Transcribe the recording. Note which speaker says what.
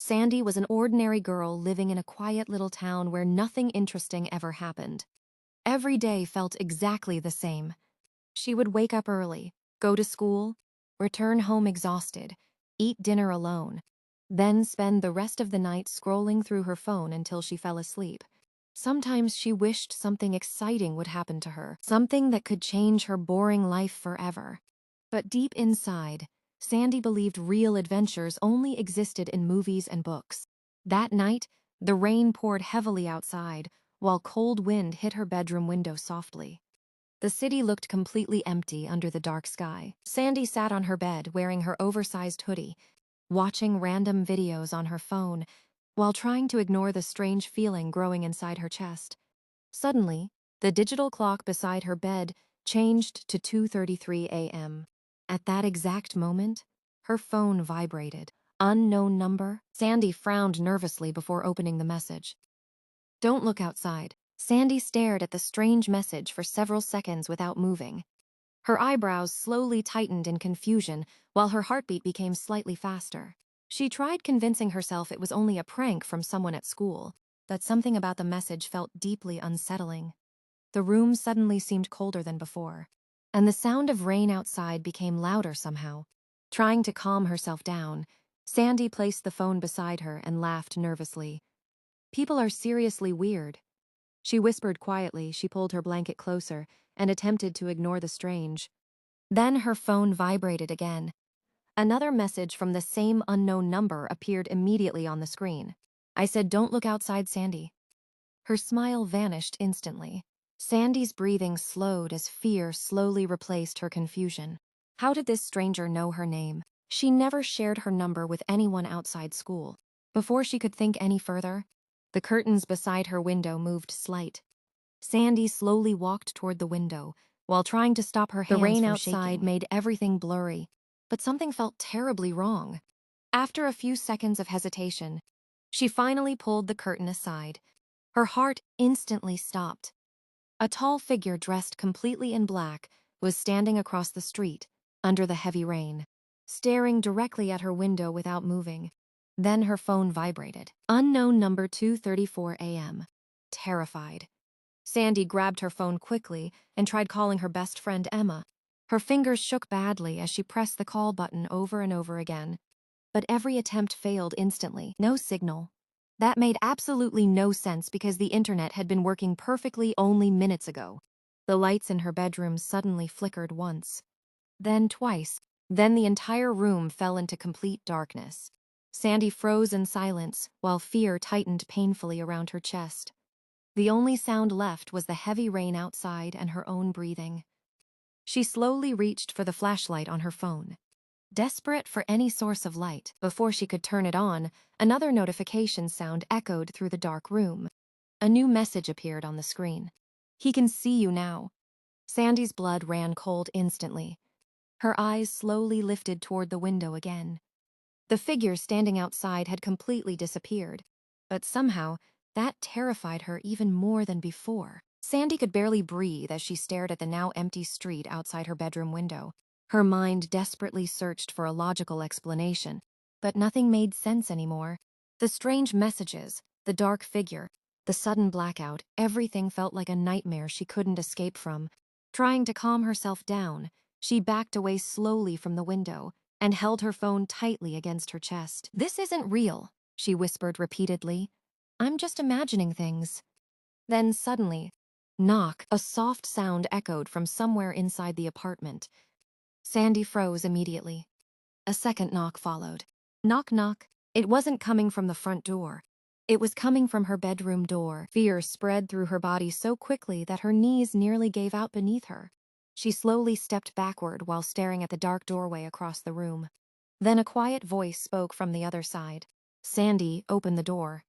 Speaker 1: Sandy was an ordinary girl living in a quiet little town where nothing interesting ever happened. Every day felt exactly the same. She would wake up early, go to school, return home exhausted, eat dinner alone, then spend the rest of the night scrolling through her phone until she fell asleep. Sometimes she wished something exciting would happen to her, something that could change her boring life forever. But deep inside, Sandy believed real adventures only existed in movies and books. That night, the rain poured heavily outside, while cold wind hit her bedroom window softly. The city looked completely empty under the dark sky. Sandy sat on her bed wearing her oversized hoodie, watching random videos on her phone, while trying to ignore the strange feeling growing inside her chest. Suddenly, the digital clock beside her bed changed to 2:33 a.m. At that exact moment, her phone vibrated. Unknown number? Sandy frowned nervously before opening the message. "Don't look outside." Sandy stared at the strange message for several seconds without moving. Her eyebrows slowly tightened in confusion, while her heartbeat became slightly faster. She tried convincing herself it was only a prank from someone at school, but something about the message felt deeply unsettling. The room suddenly seemed colder than before, and the sound of rain outside became louder somehow. Trying to calm herself down, Sandy placed the phone beside her and laughed nervously. "People are seriously weird." She whispered quietly. She pulled her blanket closer and attempted to ignore the strange. Then her phone vibrated again. Another message from the same unknown number appeared immediately on the screen. "I said don't look outside, Sandy." Her smile vanished instantly. Sandy's breathing slowed as fear slowly replaced her confusion. How did this stranger know her name? She never shared her number with anyone outside school. Before she could think any further, the curtains beside her window moved slight. Sandy slowly walked toward the window, while trying to stop her hands from shaking. The rain outside made everything blurry, but something felt terribly wrong. After a few seconds of hesitation, she finally pulled the curtain aside. Her heart instantly stopped. A tall figure dressed completely in black was standing across the street, under the heavy rain, staring directly at her window without moving. Then her phone vibrated. Unknown number, 2:34 a.m. Terrified, Sandy grabbed her phone quickly and tried calling her best friend Emma. Her fingers shook badly as she pressed the call button over and over again. But every attempt failed instantly. No signal. That made absolutely no sense because the internet had been working perfectly only minutes ago. The lights in her bedroom suddenly flickered once, then twice. Then the entire room fell into complete darkness. Sandy froze in silence while fear tightened painfully around her chest. The only sound left was the heavy rain outside and her own breathing. She slowly reached for the flashlight on her phone, desperate for any source of light. Before she could turn it on, another notification sound echoed through the dark room. A new message appeared on the screen. "He can see you now." Sandy's blood ran cold instantly. Her eyes slowly lifted toward the window again. The figure standing outside had completely disappeared, but somehow, that terrified her even more than before. Sandy could barely breathe as she stared at the now empty street outside her bedroom window. Her mind desperately searched for a logical explanation, but nothing made sense anymore. The strange messages, the dark figure, the sudden blackout, everything felt like a nightmare she couldn't escape from. Trying to calm herself down, she backed away slowly from the window and held her phone tightly against her chest. "This isn't real," she whispered repeatedly. "I'm just imagining things." Then suddenly, knock, a soft sound echoed from somewhere inside the apartment. Sandy froze immediately. A second knock followed. Knock, knock. It wasn't coming from the front door. It was coming from her bedroom door. Fear spread through her body so quickly that her knees nearly gave out beneath her. She slowly stepped backward while staring at the dark doorway across the room. Then a quiet voice spoke from the other side. "Sandy, open the door."